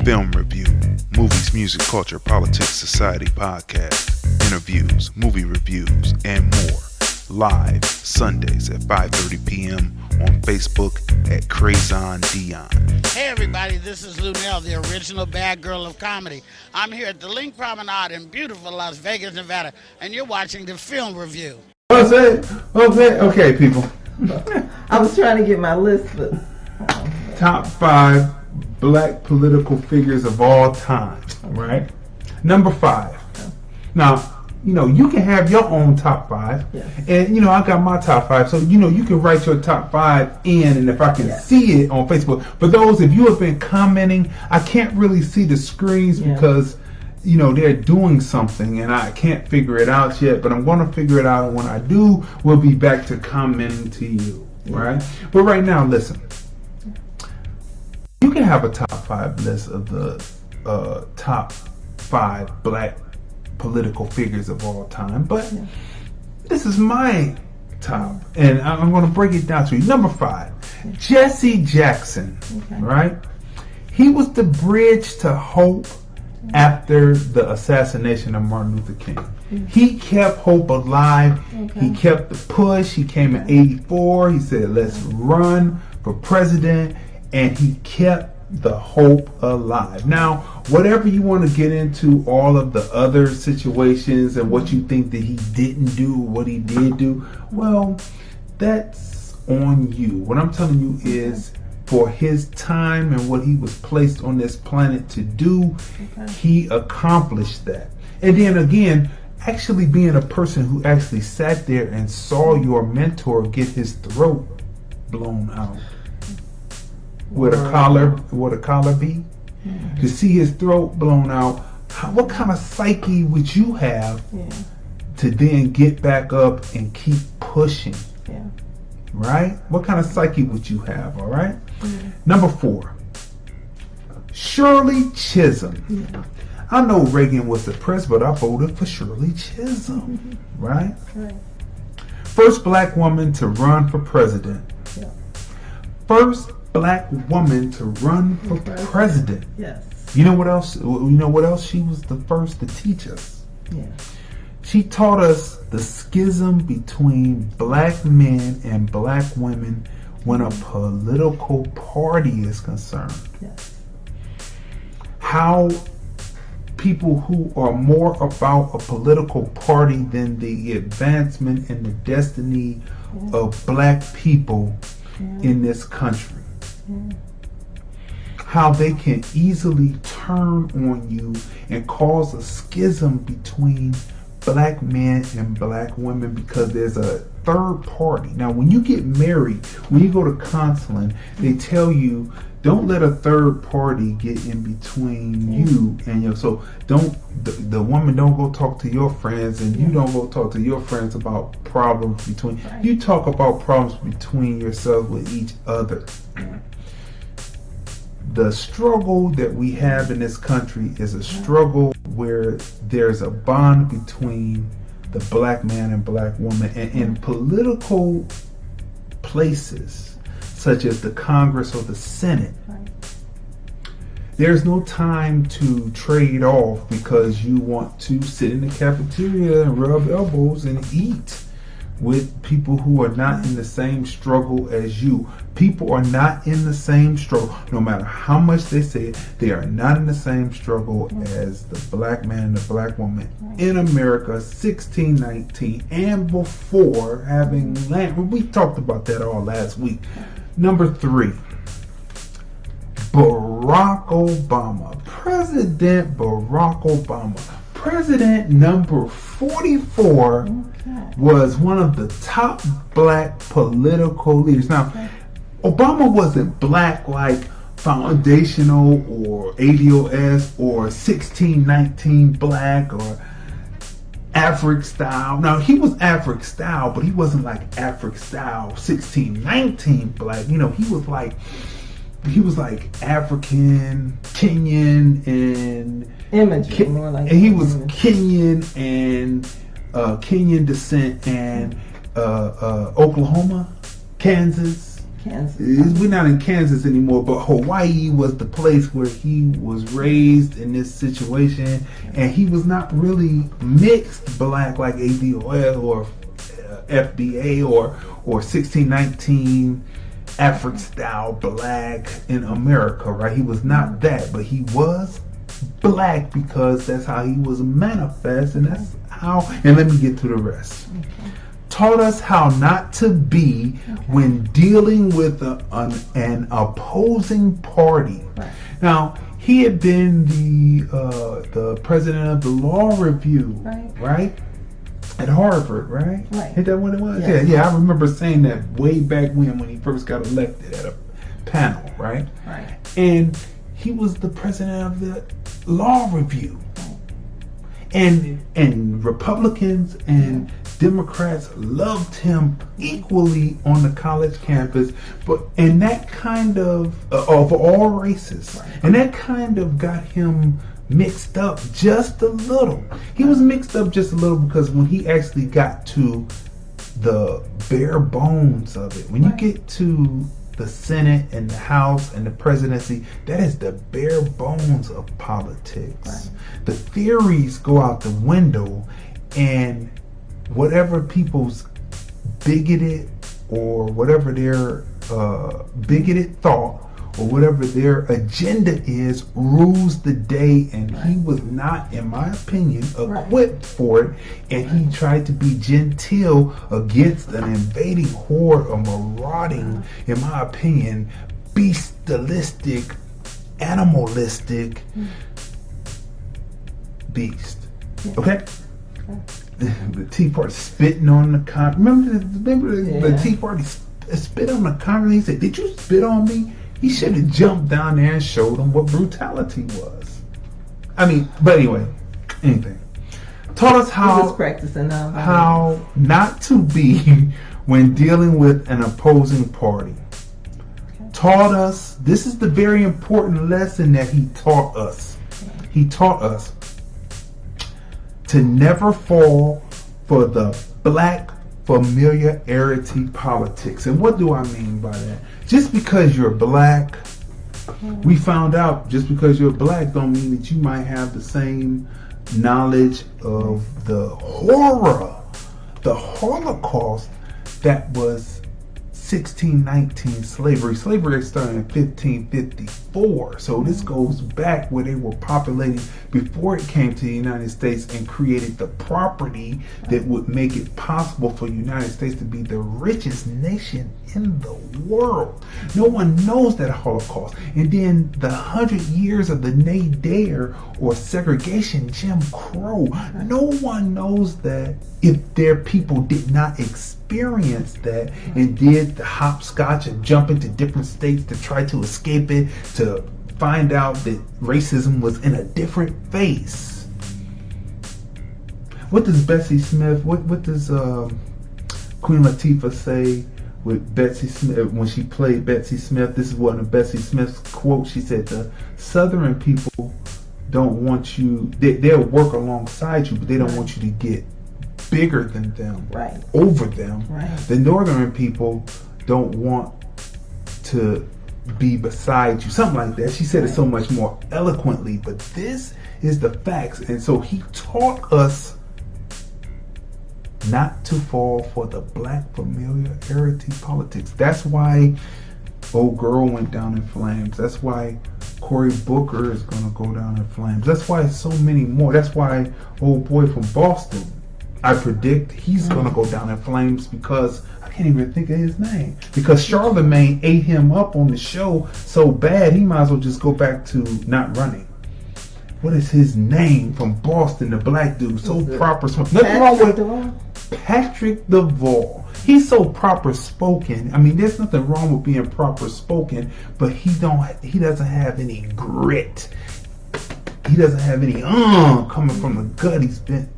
Film review, movies, music, culture, politics, society podcast, interviews, movie reviews, and more. Live Sundays at 5:30 p.m. on Facebook at Crazon Dion. Hey everybody, this is Lunell, the original bad girl of comedy. I'm here at the Link Promenade in beautiful Las Vegas, Nevada, and you're watching the film review. Okay, people. I was trying to get my list, but Top 5 black political figures of all time, right? Number 5. Now, you can have your own top 5, yes. And I got my top 5. So you can write your top 5 in, and if I can see it on Facebook. For those, if you have been commenting, I can't really see the screens because they're doing something and I can't figure it out yet, but I'm going to figure it out, and when I do, we'll be back to commenting to you, right? But right now, listen. You can have a top 5 list of the top 5 black political figures of all time, but this is my top, and I'm going to break it down to you. Number 5, Jesse Jackson, right? He was the bridge to hope after the assassination of Martin Luther King. He kept hope alive. He kept the push. He came in 84. He said, let's run for president. And he kept the hope alive. Now, whatever you want to get into, all of the other situations and what you think that he didn't do, what he did do, well, that's on you. What I'm telling you is, for his time and what he was placed on this planet to do, he accomplished that. And then again, actually being a person who actually sat there and saw your mentor get his throat blown out with a collar be, to see his throat blown out, what kind of psyche would you have to then get back up and keep pushing? Right? What kind of psyche would you have? All right. Number 4, Shirley Chisholm. I know Reagan was the president, but I voted for Shirley Chisholm. Right? First black woman to run for president. First black woman to run for president. Yes. You know what else? She was the first to teach us. She taught us the schism between black men and black women when a political party is concerned. How people who are more about a political party than the advancement and the destiny of black people in this country. How they can easily turn on you and cause a schism between black men and black women because there's a third party. Now, when you get married, when you go to counseling, they tell you don't let a third party get in between you and so the woman don't go talk to your friends, and you don't go talk to your friends about problems between you. Talk about problems between yourselves with each other. The struggle that we have in this country is a struggle where there's a bond between the black man and black woman, and in political places such as the Congress or the Senate, there's no time to trade off because you want to sit in the cafeteria and rub elbows and eat with people who are not in the same struggle as you. People are not in the same struggle. No matter how much they say it, they are not in the same struggle as the black man and the black woman in America 1619 and before having land. We talked about that all last week. Number 3, Barack Obama. President Barack Obama. President number 44 was one of the top black political leaders. Now, Obama wasn't black like foundational or ADOS or 1619 black or African style. Now, he was African style, but he wasn't like African style 1619 black. He was like African, Kenyan, and imagery, more like and he was Kenyan and Kenyan descent and Oklahoma, Kansas, Kansas. We're not in Kansas anymore, but Hawaii was the place where he was raised in this situation, and he was not really mixed black like ADOS or FBA or 1619 African style black in America, right? He was not that, but he was black because that's how he was manifest, and that's how. And let me get to the rest. Taught us how not to be when dealing with an opposing party. Right. Now, he had been the president of the law review, right? At Harvard, right? Right. Is that what it was? Yes. Yeah. I remember saying that way back when he first got elected at a panel, right? Right. And he was the president of the law review. And Republicans and Democrats loved him equally on the college campus, and that kind of all races, and that kind of got him mixed up just a little. He was mixed up just a little because when he actually got to the bare bones of it, when you get to the Senate and the House and the presidency, that is the bare bones of politics. Right. The theories go out the window, and whatever people's bigoted or whatever their bigoted thought or whatever their agenda is rules the day, and he was not, in my opinion, equipped for it, and he tried to be genteel against an invading horde, a marauding, in my opinion, bestialistic, animalistic beast. Okay? The Tea Party spitting on the Remember the Tea Party spit on the Congress? He said, "Did you spit on me?" He should have jumped down there and showed them what brutality was. I mean, but anyway, anything. Taught us how not to be when dealing with an opposing party. Taught us, this is the very important lesson that he taught us. He taught us to never fall for the black familiarity politics. And what do I mean by that? Just because you're black, we found out just because you're black don't mean that you might have the same knowledge of the horror, the Holocaust that was 1619 slavery. Slavery started in 1554. So this goes back where they were populating before it came to the United States and created the property that would make it possible for the United States to be the richest nation in the world. No one knows that Holocaust. And then the 100 years of the nadir or segregation, Jim Crow. No one knows that if their people did not experience that and did the hopscotch and jump into different states to try to escape it, to find out that racism was in a different face. What does Bessie Smith, what does Queen Latifah say with Betsy Smith when she played Betsy Smith? This is one of Bessie Smith's quotes. She said, "The Southern people don't want you, they'll work alongside you, but they don't want you to get bigger than them, over them. The Northern people don't want to be beside you," something like that. She said it so much more eloquently, but this is the facts. And so he taught us not to fall for the black familiarity politics. That's why Old Girl went down in flames. That's why Cory Booker is going to go down in flames. That's why so many more. That's why Old Boy from Boston, I predict he's going to go down in flames because I can't even think of his name. Because Charlemagne ate him up on the show so bad, he might as well just go back to not running. What is his name from Boston, the black dude? So proper. Nothing wrong with Patrick Duvall. He's so proper spoken. I mean, there's nothing wrong with being proper spoken, but he doesn't have any grit. He doesn't have any coming from the gut. He's been.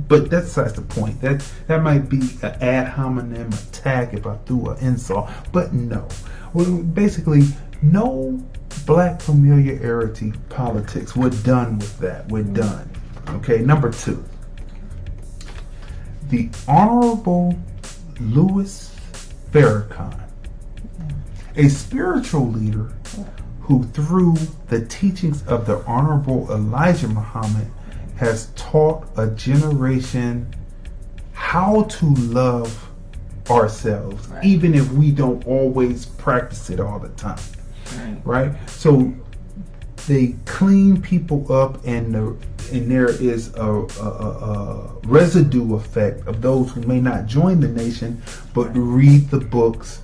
But that's the point. That might be an ad hominem attack if I threw an insult. But no. Well, basically, no black familiarity politics. We're done with that. We're done. Okay, number 2. The Honorable Louis Farrakhan A spiritual leader who, through the teachings of the Honorable Elijah Muhammad, has taught a generation how to love ourselves, even if we don't always practice it all the time. Right? So they clean people up, and there is a residue effect of those who may not join the nation, but read the books,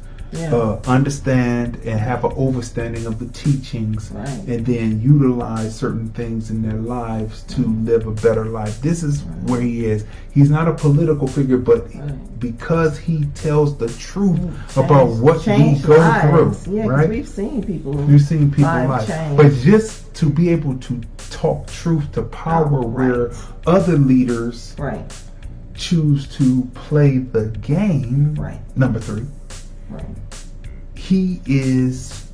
understand and have an overstanding of the teachings, and then utilize certain things in their lives to live a better life. This is where he is. He's not a political figure, but because he tells the truth about what we go through. Yeah, right? We've seen people life. change. But just to be able to talk truth to power where other leaders choose to play the game. Number 3. He is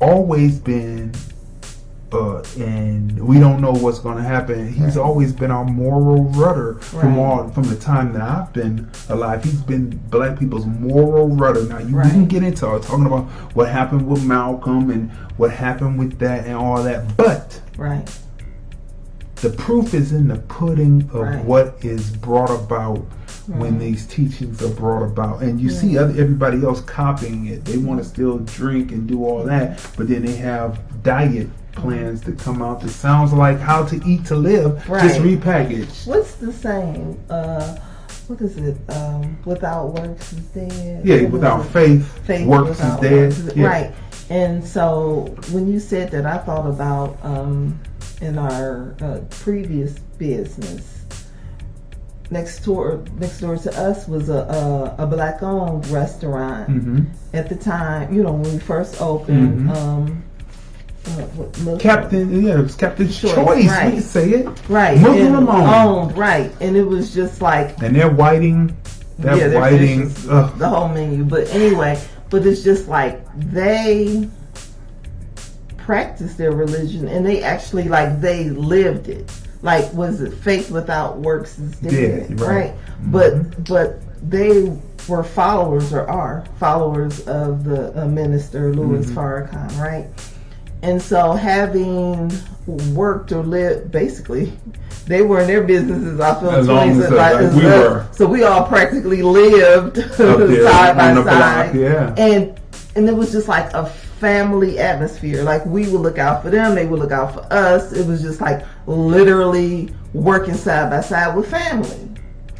always been, and we don't know what's going to happen. He's always been our moral rudder from the time that I've been alive. He's been black people's moral rudder. Now we can get into talking about what happened with Malcolm and what happened with that and all that, but the proof is in the pudding of what is brought about when these teachings are brought about. And you see everybody else copying it. They want to still drink and do all that, but then they have diet plans that come out that sounds like How to Eat to Live, just repackaged. What's the saying? What is it? Without works is dead. Yeah, without faith works is dead. Right. And so when you said that, I thought about in our previous business, next door to us was a black-owned restaurant. At the time, when we first opened, Captain, it was Captain's Choice. We can say it. Muslim owned. And it was just like, and they're whiting. The whole menu. But anyway, it's just like they practiced their religion, and they actually they lived it. Like, was it faith without works is dead, right? But they were followers, or are followers of the minister Louis Farrakhan, right? And so, having worked or lived, basically, they were in their businesses. I feel as long as we were. So we all practically lived side by side, and it was just like a family atmosphere. Like, we would look out for them, they would look out for us. It was just like literally working side by side with family.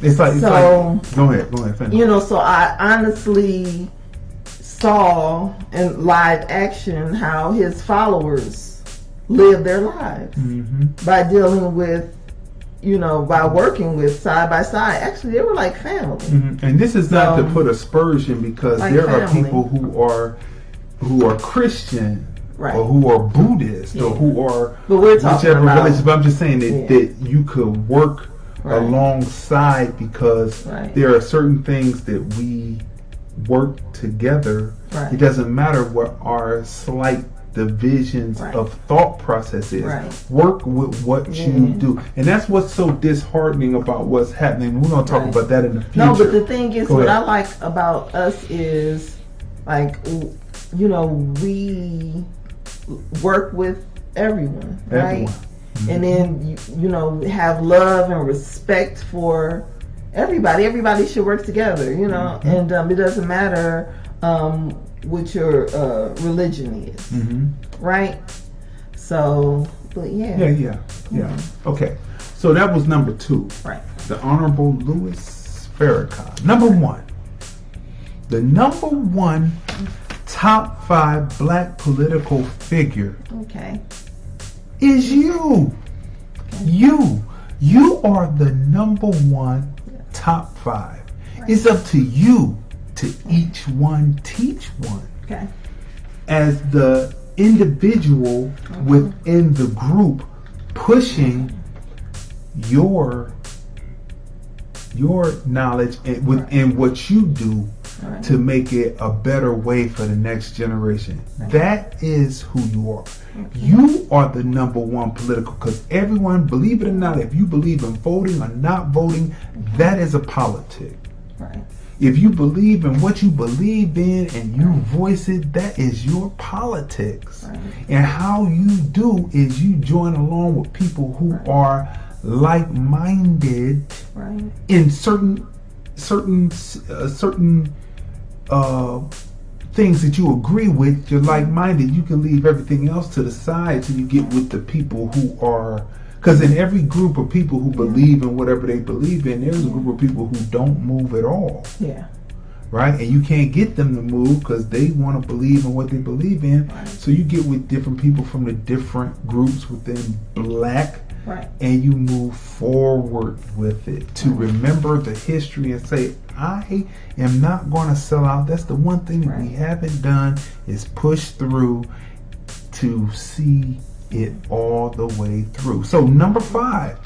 Go ahead, finish. So I honestly saw in live action how his followers live their lives by dealing with, by working with side by side. Actually, they were like family. And this is not to put aspersion, because there are people who are Christian, or who are Buddhist, or who are whichever religion. But I'm just saying that you could work alongside, because there are certain things that we work together. It doesn't matter what our slight divisions of thought process is. Work with what you do, and that's what's so disheartening about what's happening. We're going to talk about that in the future. No, but the thing is, what I like about us is, like, we work with everyone, right? And then have love and respect for everybody. Everybody should work together, and it doesn't matter what your religion is, right? So, but yeah. Okay, so that was number 2, the Honorable Louis Farrakhan. Number 1, the number 1 top 5 black political figure is you. You are the number 1 top 5. It's up to you to each one teach one. As the individual within the group, pushing your knowledge and what you do to make it a better way for the next generation. That is who you are. You are the number 1 political, because everyone, believe it or not, if you believe in voting or not voting, that is a politic. If you believe in what you believe in and you voice it, that is your politics. Right. And how you do is you join along with people who are like-minded in certain things that you agree with. You're like-minded. You can leave everything else to the side till you get with the people who are. Because in every group of people who believe in whatever they believe in, there's a group of people who don't move at all. Yeah. Right? And you can't get them to move because they want to believe in what they believe in. Right. So you get with different people from the different groups within Black. Right. And you move forward with it to remember the history and say, I am not going to sell out. That's the one thing that we haven't done is push through to see it all the way through. So number 5,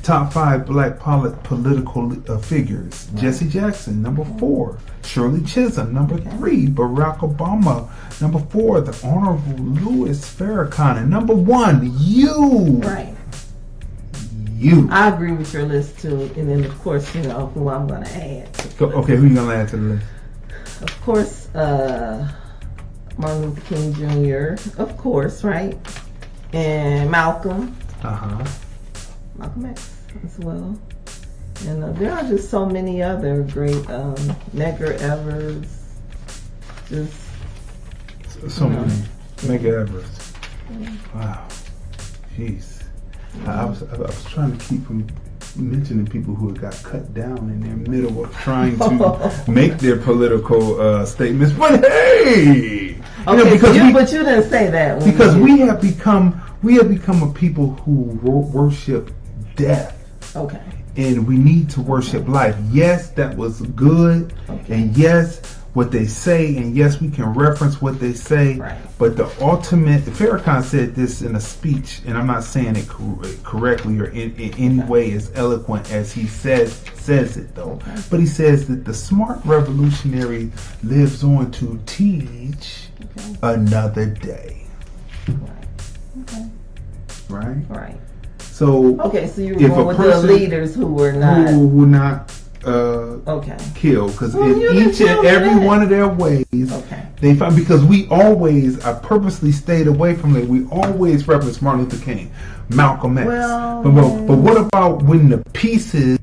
top 5 Black political figures. Jesse Jackson, number 4. Shirley Chisholm, number 3. Barack Obama, number 4. The Honorable Louis Farrakhan, and number 1, you. You. I agree with your list too, and then of course, you know who I'm going to add. Okay, who you going to add to the list? Of course, Martin Luther King Jr. Of course, right? And Malcolm. Malcolm X as well. And there are just so many other great Medgar Evers. Just so many. Medgar Evers. Wow. Jeez. I was trying to keep from mentioning people who got cut down in their middle of trying to make their political statements. But hey, okay, but you didn't say that because we have become a people who worship death. Okay. And we need to worship life. Yes, that was good, and yes, what they say, and yes, we can reference what they say. But the ultimate, Farrakhan said this in a speech, and I'm not saying it correctly or in any way as eloquent as he says it though. But he says that the smart revolutionary lives on to teach another day. Right. So so you were going with the leaders who were not killed, because in each and every one of their ways they found, because I purposely stayed away from it. We always reference Martin Luther King, Malcolm X, but what about when the pieces,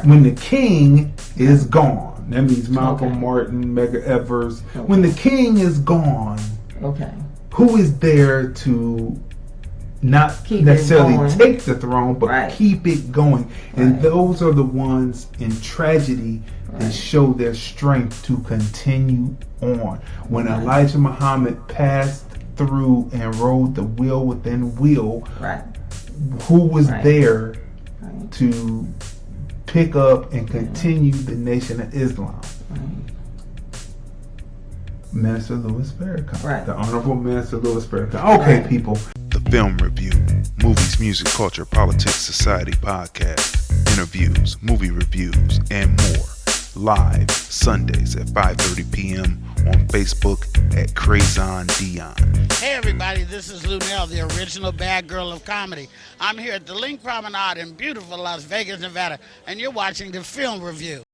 when the king is gone? That means Malcolm, Martin, Medgar Evers. When the king is gone, who is there to not keep necessarily take the throne, but keep it going? And those are the ones in tragedy that show their strength to continue on. When Elijah Muhammad passed through and rode the wheel within wheel, who was there to pick up and continue the Nation of Islam? Minister Louis Farrakhan, the Honorable Minister Louis Farrakhan. Okay, people. The Film Review, Movies, Music, Culture, Politics, Society podcast, interviews, movie reviews, and more. Live Sundays at 5:30 p.m. on Facebook at Crazon Dion. Hey everybody, this is Lunell, the original bad girl of comedy. I'm here at the Link Promenade in beautiful Las Vegas, Nevada, and you're watching The Film Review.